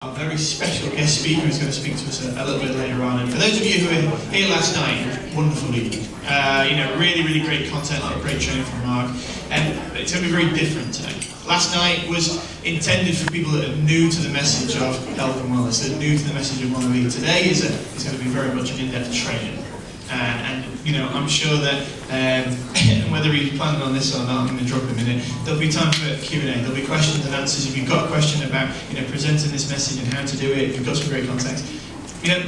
Our very special guest speaker is going to speak to us a little bit later on. And for those of you who were here last night, wonderful evening. Really great content, a lot of great training from Mark. And it's going to be very different today. Last night was intended for people that are new to the message of health and wellness, that are new to the message of MonaVie. Today is going to be very much an in-depth training. I'm sure that whether he's planning on this or not, I'm going to drop him in it. There'll be time for Q&A. There'll be questions and answers. If you've got a question about presenting this message and how to do it, you've got some great context.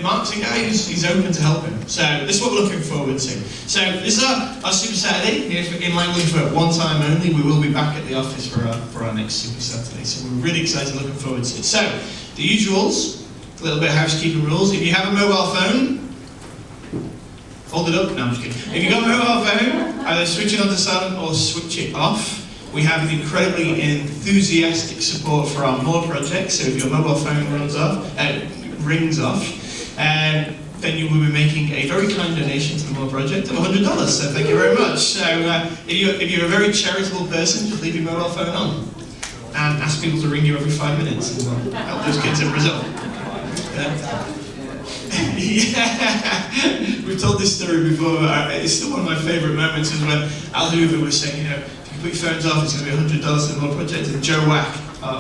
Mark's a guy who's open to helping. So this is what we're looking forward to. So this is our Super Saturday in Langley for one time only. We will be back at the office for our next Super Saturday. So we're really excited, looking forward to it. So the usuals, a little bit of housekeeping rules. If you have a mobile phone, hold it up. No, I'm just kidding. If you've got a mobile phone, either switch it on to silent or switch it off. We have an incredibly enthusiastic support for our More project. So if your mobile phone rings off, then you will be making a very kind donation to the More project of $100. So thank you very much. So if you're a very charitable person, just leave your mobile phone on and ask people to ring you every 5 minutes and help those kids in Brazil. Yeah, we've told this story before, but it's still one of my favourite moments is when Al Huva was saying, if you put your phones off, it's going to be $100 to the More project, and Joe Wack,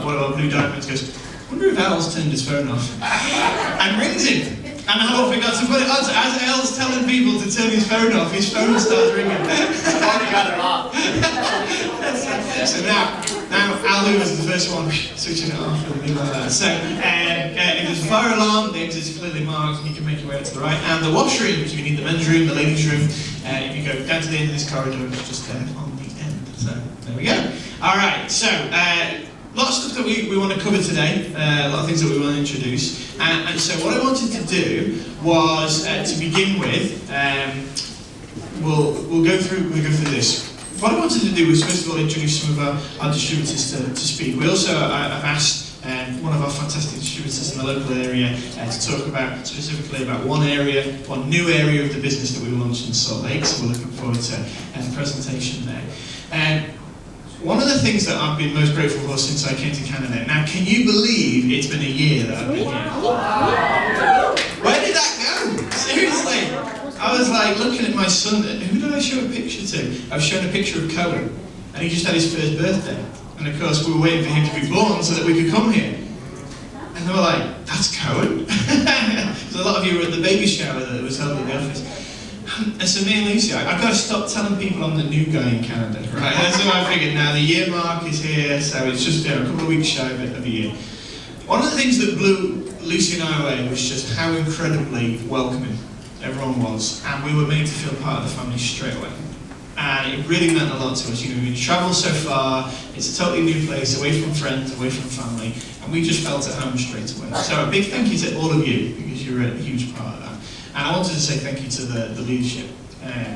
one of our Blue Diamonds, goes, I wonder if Al's turned his phone off, and rings him. And Al forgot to put it on, so as Al's telling people to turn his phone off, his phone starts ringing. I've already got it off. So now Al was the first one switching it off and things like that. So if there's a fire alarm, the exit is clearly marked and you can make your way out to the right. And the washrooms, if you need the men's room, the ladies' room, if you go down to the end of this corridor, it's just there on the end. So there we go. Alright, so a lot of stuff that we want to cover today, a lot of things that we want to introduce. And so what I wanted to do was, to begin with, we'll go through this. What I wanted to do was first of all introduce some of our distributors to speak. We also have asked one of our fantastic distributors in the local area to talk about specifically about one new area of the business that we launched in Salt Lake. So we're looking forward to the presentation there. One of the things that I've been most grateful for since I came to Canada. Now, can you believe it's been a year that I've been here? Where did that go? Seriously. I was like looking at my son. Who did I show a picture to? I was showing a picture of Cohen, and he just had his first birthday. And of course, we were waiting for him to be born so that we could come here. And they were like, "That's Cohen." So a lot of you were at the baby shower that was held at the office. And so me and Lucy, I've got to stop telling people I'm the new guy in Canada, right? And so I figured now the year mark is here, so it's just a couple of weeks shy of a year. One of the things that blew Lucy and I away was just how incredibly welcoming everyone was, and we were made to feel part of the family straight away. And it really meant a lot to us. We travelled so far, it's a totally new place, away from friends, away from family, and we just felt at home straight away. So a big thank you to all of you, because you're a huge part of that. And I wanted to say thank you to the leadership,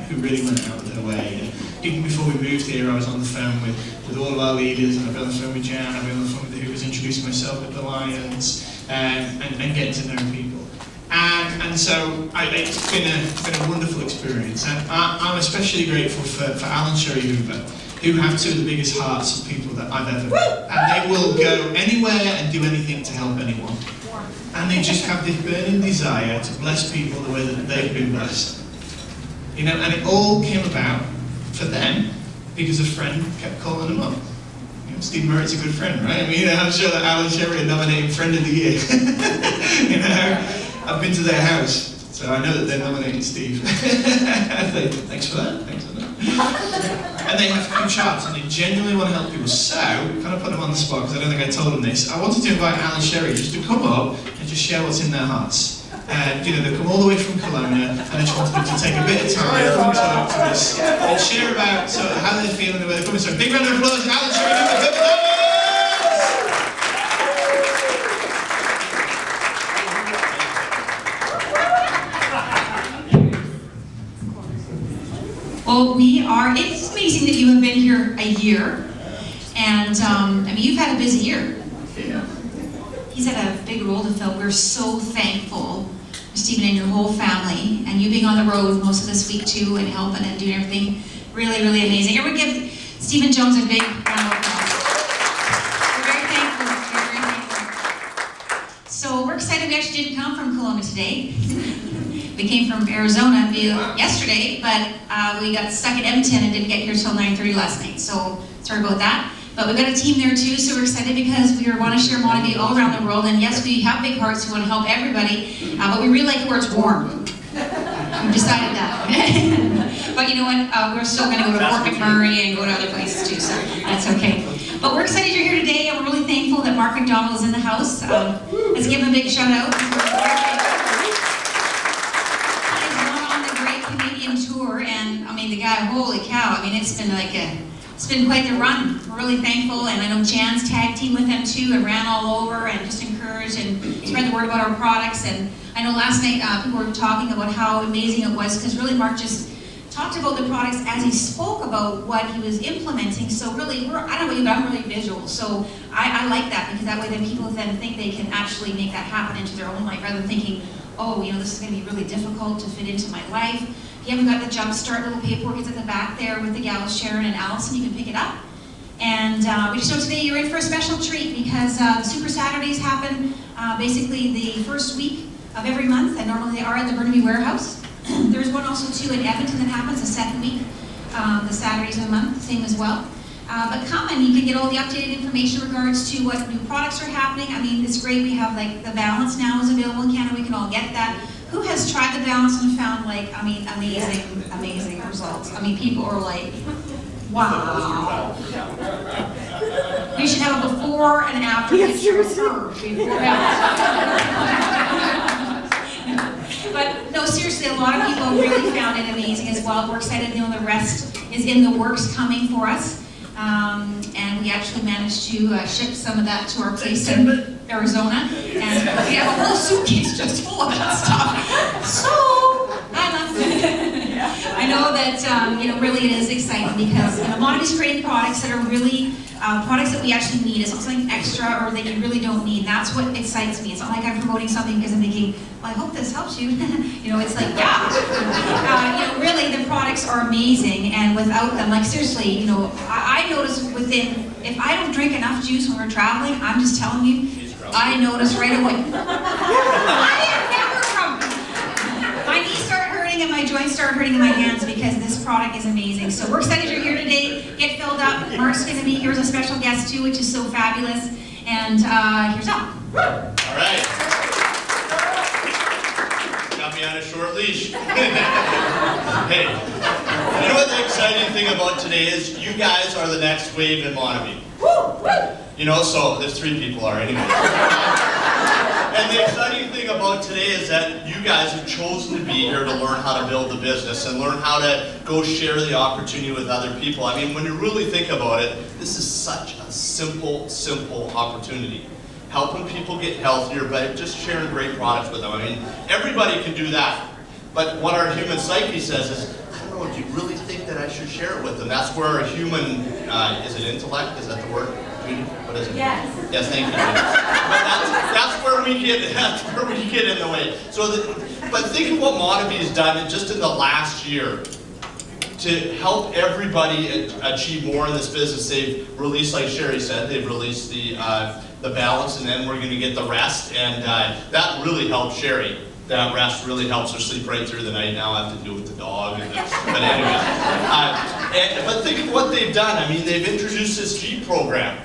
who really went out of their way. Even before we moved here, I was on the phone with all of our leaders, and I've been on the phone with Jan, I've been on the phone with who was introducing myself at the Lions, and getting to know people. And so it's been a wonderful experience. And I'm especially grateful for Al and Sherry Huva, who have two of the biggest hearts of people that I've ever met. And they will go anywhere and do anything to help anyone. And they just have this burning desire to bless people the way that they've been blessed. And it all came about for them because a friend kept calling them up. Steve Merritt's a good friend, right? I'm sure that Al and Sherry are nominating Friend of the Year. I've been to their house, so I know that they're nominating Steve. Thanks for that, thanks for that. And they have huge hearts, and they genuinely want to help people. So, kind of put them on the spot, because I don't think I told them this. I wanted to invite Al and Sherry just to come up and just share what's in their hearts. They've come all the way from Kelowna, and I just wanted them to take a bit of time, come talk to us, and share about how they're feeling and where they're coming. So, big round of applause, Al and Sherry. Well, it's amazing that you have been here a year, and you've had a busy year. Yeah. He's had a big role to fill. We're so thankful for Stephen and your whole family, and you being on the road most of this week too, and helping and doing everything. Really, really amazing. And we give Stephen Jones a big round of applause. We're very thankful. So we're excited. We actually didn't come from Kelowna today. We came from Arizona yesterday, but we got stuck in Edmonton and didn't get here till 9:30 last night. So sorry about that. But we've got a team there too, so we're excited because we want to share MonaVie all around the world. And yes, we have big hearts, we want to help everybody, but we really like it where it's warm. We've decided that. But you know what, we're still going to go to Fort McMurray and go to other places too, so that's okay. But we're excited you're here today, and we're really thankful that Mark McDonald is in the house. Let's give him a big shout out. He's gone on the great Canadian tour, and I mean the guy, holy cow, I mean it's been quite the run. We're really thankful, and I know Jan's tag team with him too and ran all over and just encouraged and spread the word about our products. And I know last night people were talking about how amazing it was, because really Mark just talked about the products as he spoke about what he was implementing. So really, I don't know about you, but I'm really visual. So I like that, because that way then people then think they can actually make that happen into their own life, rather than thinking, oh, you know, this is going to be really difficult to fit into my life. If you haven't got the Jump Start little paperwork, it's at the back there with the gals Sharon and Allison. You can pick it up. And we just know today you're in for a special treat, because the Super Saturdays happen basically the first week of every month, and normally they are at the MonaVie warehouse. There's one also too in Edmonton that happens the second week, the Saturdays of the month, same as well. But come and you can get all the updated information in regards to what new products are happening. I mean, it's great. We have like the Balance now is available in Canada. We can all get that. Who has tried the Balance and found, like, I mean, amazing results? I mean, people are like, wow. We should have a before and after picture of her before But no, seriously, a lot of people really found it amazing as well. We're excited to know the rest is in the works coming for us. And we actually managed to ship some of that to our place in Arizona. And we have a whole suitcase just full of that stuff. So, I know that, you know, really it is exciting, because MonaVie's creating products that are really products that we actually need. It's not something extra or that you really don't need. That's what excites me. It's not like I'm promoting something because I'm thinking, well, I hope this helps you. You know, it's like, yeah. You know, really, the products are amazing, and without them, like seriously, you know, I notice within, if I don't drink enough juice when we're traveling, I'm just telling you, I notice right away. I am never from. My knees start hurting and my joints start hurting in my hands, because this product is amazing. So we're excited you're here today. Get filled up. Mark's going to be here as a special guest too, which is so fabulous. And here's up. All right. Got me on a short leash. Hey, you know what the exciting thing about today is? You guys are the next wave in MonaVie. You know, so there's 3 people are anyway. And the exciting thing about today is that you guys have chosen to be here to learn how to build the business and learn how to go share the opportunity with other people. I mean, when you really think about it, this is such a simple opportunity. Helping people get healthier by just sharing great products with them. I mean, everybody can do that. But what our human psyche says is, I don't know, do you really think that I should share it with them? That's where a human, is it intellect? Is that the word? What is it? Yes. Yes, thank you. But that's where we get in the way. So, but think of what MonaVie has done just in the last year to help everybody achieve more in this business. They've released, like Sherry said, they've released the Balance, and then we're going to get the rest, and that really helps Sherry. That rest really helps her sleep right through the night. Now I have to do it with the dog. But anyway, but think of what they've done. I mean, they've introduced this G program,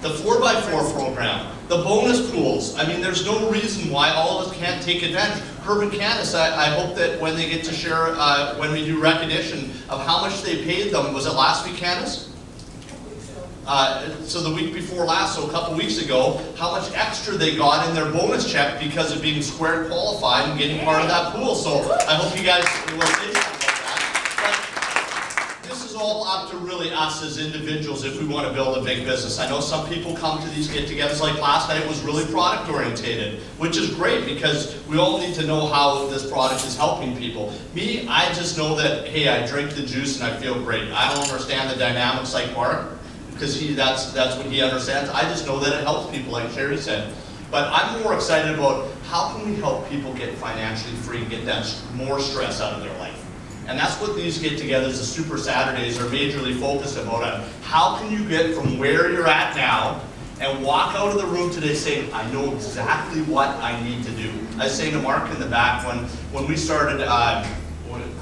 the 4x4 program, the bonus pools. I mean, there's no reason why all of us can't take advantage. Herb and Candace, I hope that when they get to share, when we do recognition of how much they paid them, was it last week, Candace? So the week before last, so a couple weeks ago, how much extra they got in their bonus check because of being square qualified and getting part of that pool. So I hope you guys will say something about that. But this is all up to really us as individuals if we want to build a big business. I know some people come to these get-togethers, like last night was really product orientated, which is great because we all need to know how this product is helping people. Me, I just know that, hey, I drink the juice and I feel great. I don't understand the dynamics like Mark, because that's what he understands. I just know that it helps people, like Sherry said. But I'm more excited about how can we help people get financially free and get that more stress out of their life. And that's what these get-togethers, the Super Saturdays, are majorly focused about. On how can you get from where you're at now and walk out of the room today saying, I know exactly what I need to do. I was saying to Mark in the back, when we started, how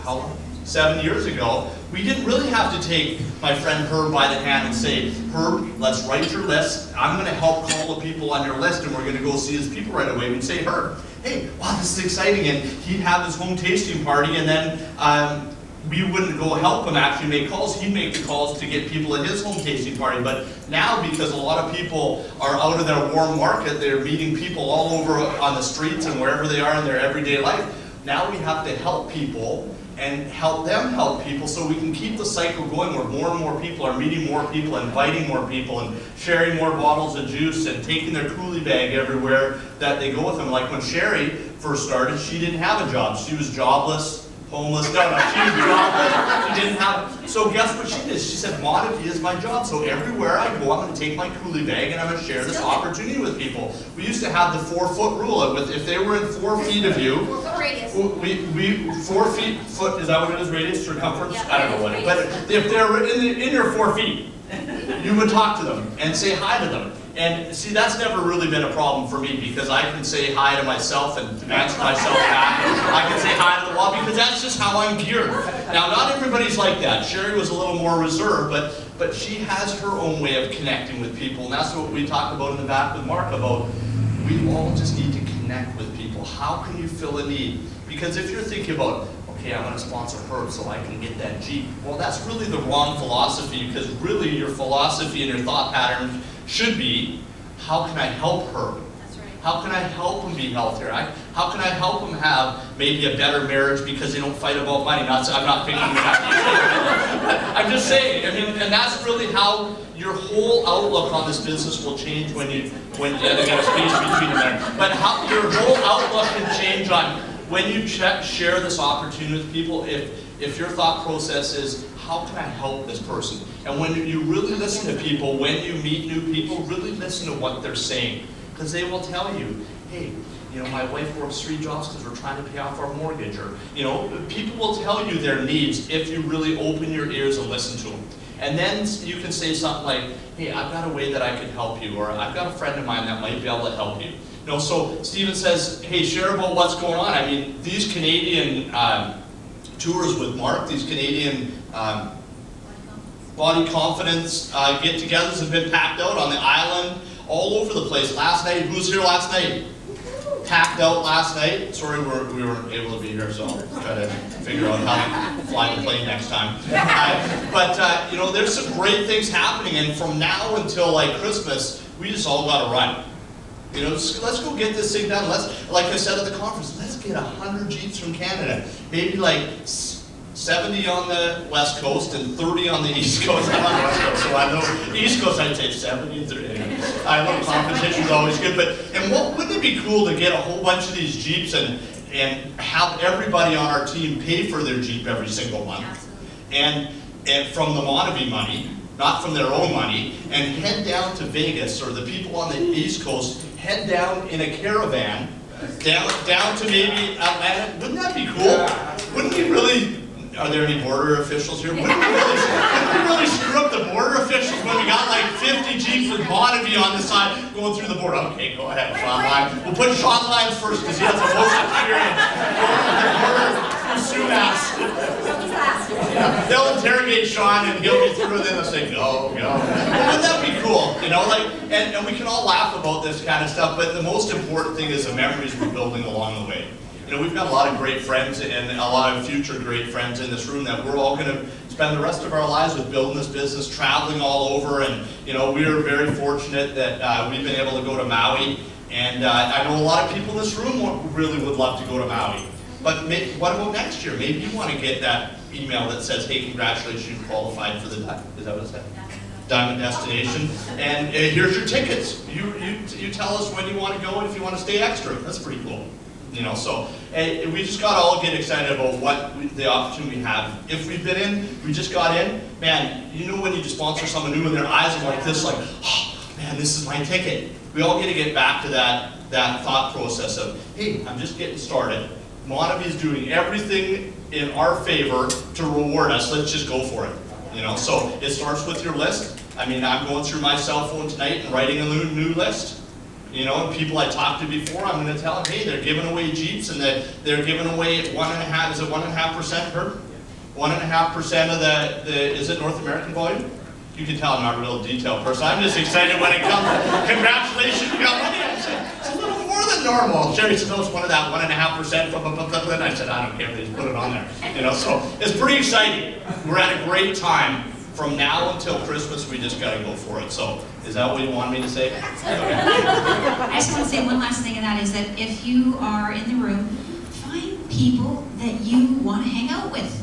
long? 7 years ago, we didn't really have to take my friend Herb by the hand and say, Herb, let's write your list. I'm going to help call the people on your list, and we're going to go see his people right away. We'd say, Herb, hey, wow, this is exciting. And he'd have his home tasting party, and then we wouldn't go help him actually make calls. He'd make the calls to get people at his home tasting party. But now, because a lot of people are out of their warm market, they're meeting people all over on the streets and wherever they are in their everyday life, now we have to help people and help them help people so we can keep the cycle going where more and more people are meeting more people, inviting more people, and sharing more bottles of juice and taking their coolie bag everywhere that they go with them. Like when Sherry first started, she didn't have a job. She was jobless, homeless, she was jobless, she didn't have, so guess what she did? She said, MonaVie is my job, so everywhere I go, I'm going to take my coolie bag and I'm going to share this opportunity with people. We used to have the 4-foot rule. If they were in 4 feet of you, 4-foot radius. we 4 feet, foot, is that what it is, radius, circumference? Yeah, I don't know what it is, but if they're in your 4 feet, you would talk to them and say hi to them. And see, that's never really been a problem for me because I can say hi to myself and answer myself back. I can say hi to the wall because that's just how I'm geared. Now, not everybody's like that. Sherry was a little more reserved, but she has her own way of connecting with people. And that's what we talked about in the back with Mark about. We all just need to connect with people. How can you fill a need? Because if you're thinking about, okay, I'm going to sponsor Herb so I can get that Jeep. Well, that's really the wrong philosophy because really your philosophy and your thought pattern should be, how can I help Herb? That's right. How can I help him be healthier? How can I help him have maybe a better marriage because they don't fight about money? I'm not thinking that. I'm just saying, I mean, and that's really how your whole outlook on this business will change when they got a space between them there. But how your whole outlook can change on when you share this opportunity with people, if your thought process is, how can I help this person? And when you really listen to people, when you meet new people, really listen to what they're saying. Because they will tell you, hey, you know, my wife works 3 jobs because we're trying to pay off our mortgage. Or, you know, people will tell you their needs if you really open your ears and listen to them. And then you can say something like, hey, I've got a way that I can help you, or I've got a friend of mine that might be able to help you. You know, so Stephen says, hey, share about what's going on. I mean, these Canadian tours with Mark, these Canadian body confidence get-togethers have been packed out on the island, all over the place. Last night, who was here last night? Packed out last night. Sorry we weren't able to be here, so I'll try to figure out how to fly the plane next time. But you know, there's some great things happening, and from now until like Christmas, we just all got to run. You know, let's go get this thing done. Let's, like I said at the conference, let's get 100 Jeeps from Canada. Maybe like 70 on the West Coast and 30 on the East Coast. I'm on the West Coast, so I know East Coast I'd say 70 and 30. I know competition's always good, but wouldn't it be cool to get a whole bunch of these Jeeps and have everybody on our team pay for their Jeep every single month, and from the MonaVie money, not from their own money, and head down to Vegas, or the people on the East Coast head down in a caravan down to maybe Atlanta. Wouldn't that be cool? Wouldn't we really? Are there any border officials here? Wouldn't we really screw up the border officials when we got like 50 Jeeps with MonaVie on the side going through the border? Okay, go ahead, Sean Lyons. We'll put Sean Lyons first because he has the most experience going through the border through Sumas. Yeah, they'll interrogate Sean and he'll get through, and then they'll say, go. Well, wouldn't that be cool? You know, like, and we can all laugh about this kind of stuff, but the most important thing is the memories we're building along the way. You know, we've got a lot of great friends and a lot of future great friends in this room that we're all going to spend the rest of our lives with building this business, traveling all over, and you know, we are very fortunate that we've been able to go to Maui, and I know a lot of people in this room really would love to go to Maui. But what about next year? Maybe you want to get that email that says, hey, congratulations, you qualified for the, is that what it said? Diamond Destination, and here's your tickets. You tell us when you want to go and if you want to stay extra. That's pretty cool. You know, so we just got to all get excited about the opportunity we have. If we've been in, we just got in, man, you know when you just sponsor someone new and their eyes are like this, like, oh, man, this is my ticket. We all get to get back to that thought process of, hey, I'm just getting started. MonaVie is doing everything in our favor to reward us. Let's just go for it. You know, so it starts with your list. I mean, I'm going through my cell phone tonight and writing a new list. You know, and people I talked to before, I'm going to tell them, hey, they're giving away Jeeps, and they're giving away 1.5%, is it 1.5%, Herb? 1.5% of the, is it North American volume? You can tell I'm not a real detailed person. I'm just excited when it comes. Congratulations, you got money. I said, it's a little more than normal. Sherry said, no, it's one of that 1.5%. And I said, I don't care, they just put it on there. You know, so it's pretty exciting. We're at a great time. From now until Christmas, we just got to go for it. So, is that what you want me to say? Okay. I just want to say one last thing, and that is that if you are in the room, find people that you want to hang out with.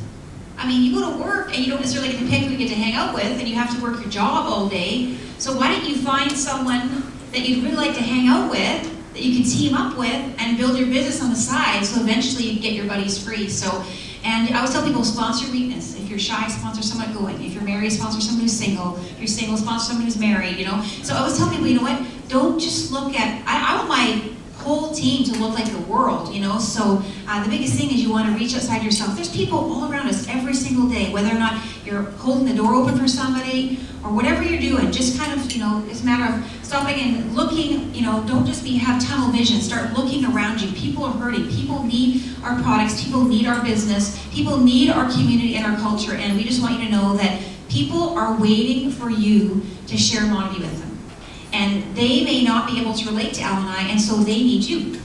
I mean, you go to work and you don't necessarily get to pick who you get to hang out with, and you have to work your job all day. So why don't you find someone that you'd really like to hang out with, that you can team up with, and build your business on the side, so eventually you get your buddies free. So, and I always tell people, sponsor weakness. If you're shy, sponsor someone going. If you're married, sponsor someone who's single. If you're single, sponsor someone who's married, you know. So I always tell people, you know what, don't just look at, I want my whole team to look like the world, you know. So the biggest thing is you want to reach outside yourself. There's people all around us every single day, whether or not you're holding the door open for somebody or whatever you're doing, just kind of, you know, it's a matter of stopping and looking, you know, don't just have tunnel vision, start looking around you. People are hurting, people need our products, people need our business, people need our community and our culture, and we just want you to know that people are waiting for you to share MonaVie with them. And they may not be able to relate to Al and I, and so they need you.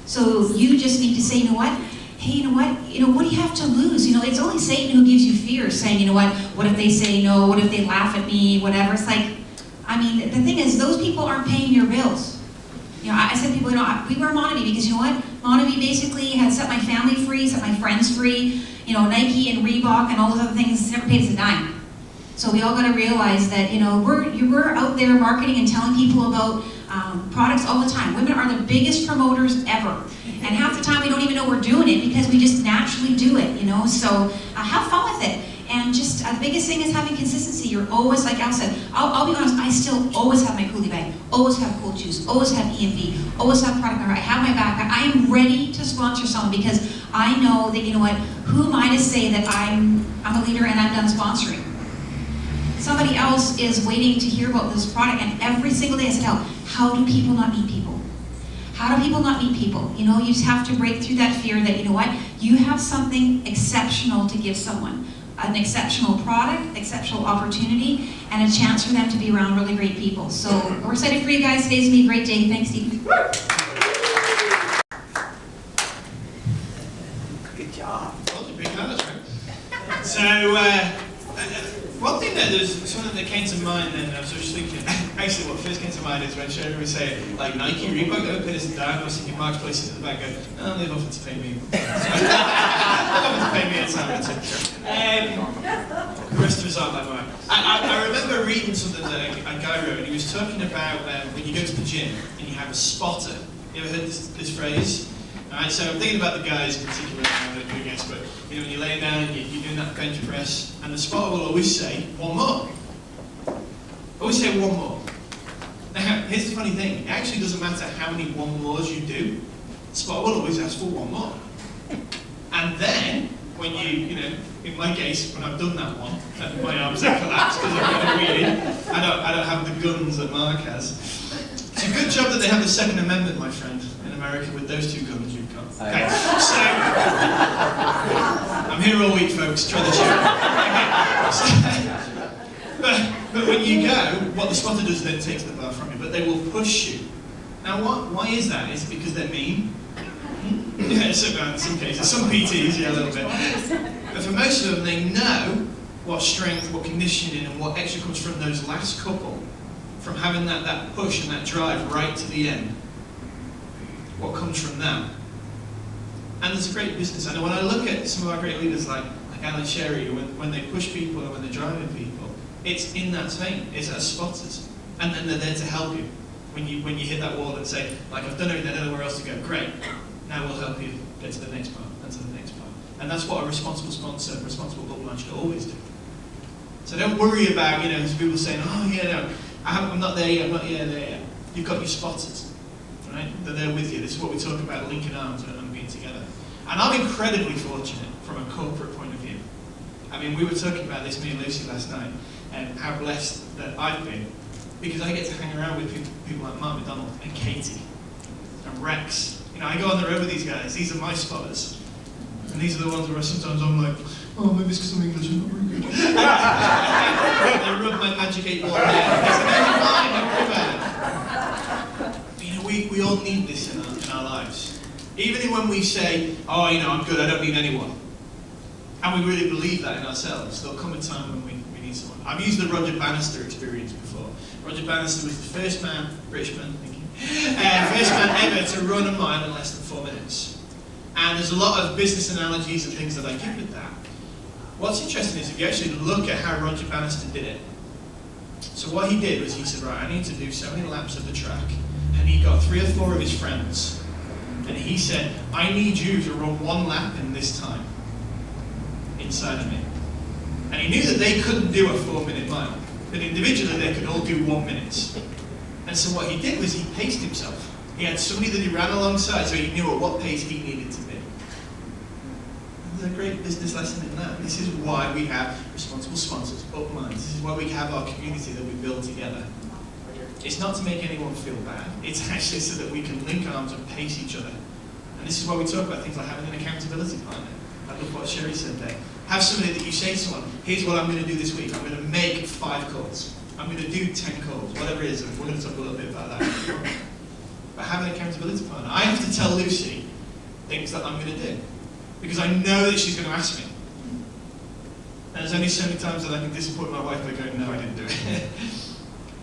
So you just need to say, you know what? Hey, you know what do you have to lose? You know, it's only Satan who gives you fear, saying, you know what if they say no? What if they laugh at me? Whatever. It's like, I mean, the thing is, those people aren't paying your bills. You know, I said to people, you know, we wear MonaVie because, you know what? MonaVie basically had set my family free, set my friends free. You know, Nike and Reebok and all those other things never paid us a dime. So we all got to realize that, you know, we're out there marketing and telling people about products all the time. Women are the biggest promoters ever. And half the time we don't even know we're doing it because we just naturally do it, you know. So have fun with it. And just the biggest thing is having consistency. You're always, like Al said, I'll be honest, I still always have my coolie bag, always have cold juice, always have EMV, always have product number. I have my backpack. I am ready to sponsor someone because I know that, you know what, who am I to say that I'm a leader and I'm done sponsoring? Somebody else is waiting to hear about this product, and every single day I said, how do people not meet people? How do people not meet people? You know, you just have to break through that fear that, you know what, you have something exceptional to give someone. An exceptional product, exceptional opportunity, and a chance for them to be around really great people. So we're excited for you guys. Today's going to be a great day. Thanks, Steve. Good job. Well, big hands, right? So, one thing that there's something that came to mind, and I was just thinking, actually what first came to mind is when Sherry was saying, like Nike, Reebok, they don't pay us a dime. I was thinking Mark's place at the back going, oh, they've offered to pay me. They've offered to pay me a time or two. The rest of us aren't like Mark. I remember reading something that a guy wrote, and he was talking about when you go to the gym and you have a spotter. You ever heard this phrase? Alright, so I'm thinking about the guys in particular, I guess, but you know, when you're laying down and you're doing that bench press, and the spotter will always say, one more. Always say one more. Now, here's the funny thing, it actually doesn't matter how many one mores you do, the spotter will always ask for one more. And then, when you know, in my case, when I've done that one, and my arms have collapsed because I've got a wheelie, I don't have the guns that Mark has. It's a good job that they have the Second Amendment, my friend, in America with those two guns you've got. Okay, so, I'm here all week, folks, try the chair. Okay, but when you go, what the spotter does then takes the bar from you, but they will push you. Now, why is that? Is it because they're mean? Yeah, so in some cases, some PTs, yeah, a little bit. But for most of them, they know what strength, what conditioning, and what extra comes from those last couple, from having that push and that drive right to the end. What comes from that? And there's a great business. And when I look at some of our great leaders like Al and Sherry, when they push people and when they're driving people, it's in that vein. It's as spotters. And then they're there to help you. When you hit that wall and say, like, I've done everything, I don't know where else to go. Great. Now we'll help you get to the next part, and to the next part. And that's what a responsible sponsor, a responsible bookman should always do. So don't worry about, you know, people saying, oh yeah, no, I'm not there yet, I'm not there yet. You've got your spotters, right? They're there with you. This is what we talk about, linking arms and being together. And I'm incredibly fortunate from a corporate point of view. I mean, we were talking about this, me and Lucy, last night. how blessed that I've been, because I get to hang around with people like Mark McDonald and Katie and Rex. You know, I go on the road with these guys. These are my spotters. And these are the ones where sometimes I'm like, oh, maybe it's because I'm English, I'm not very good. They rub my magic 8-ball there. It's a magic line, don't worry about it. But, you know, we all need this in our lives. Even when we say, oh, you know, I'm good, I don't need anyone. And we really believe that in ourselves, there'll come a time when we need someone. I've used the Roger Bannister experience before. Roger Bannister was the first man, British man, thank you, first man ever to run a mile in less than 4 minutes. And there's a lot of business analogies and things that I give with that. What's interesting is if you actually look at how Roger Bannister did it. So what he did was he said, right, I need to do so many laps of the track. And he got 3 or 4 of his friends. And he said, I need you to run 1 lap in this time inside of me. And he knew that they couldn't do a 4-minute mile. But individually they could all do 1 minute. And so what he did was he paced himself. He had somebody that he ran alongside, so he knew at what pace he needed to be. There's a great business lesson in that. This is why we have responsible sponsors, open minds. This is why we have our community that we build together. It's not to make anyone feel bad. It's actually so that we can link arms and pace each other. And this is why we talk about things like having an accountability partner. I love what Sherry said there. Have somebody that you say to someone, here's what I'm going to do this week. I'm going to make 5 calls. I'm going to do 10 calls, whatever it is. And we're going to talk a little bit about that. But have an accountability partner. I have to tell Lucy things that I'm going to do, because I know that she's going to ask me. And there's only so many times that I can disappoint my wife by going, no, I didn't do it,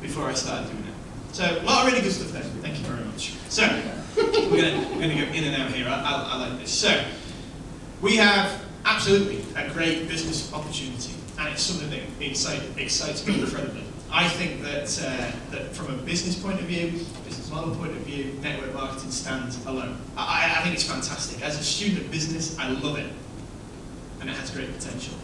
before I started doing it. So, a lot of really good stuff there. Thank you very much. So, we're going to go in and out here. I like this. So, we have absolutely a great business opportunity, and it's something that excites me incredibly. I think that from a business point of view, business model point of view, network marketing stands alone. I think it's fantastic. As a student of business, I love it. And it has great potential.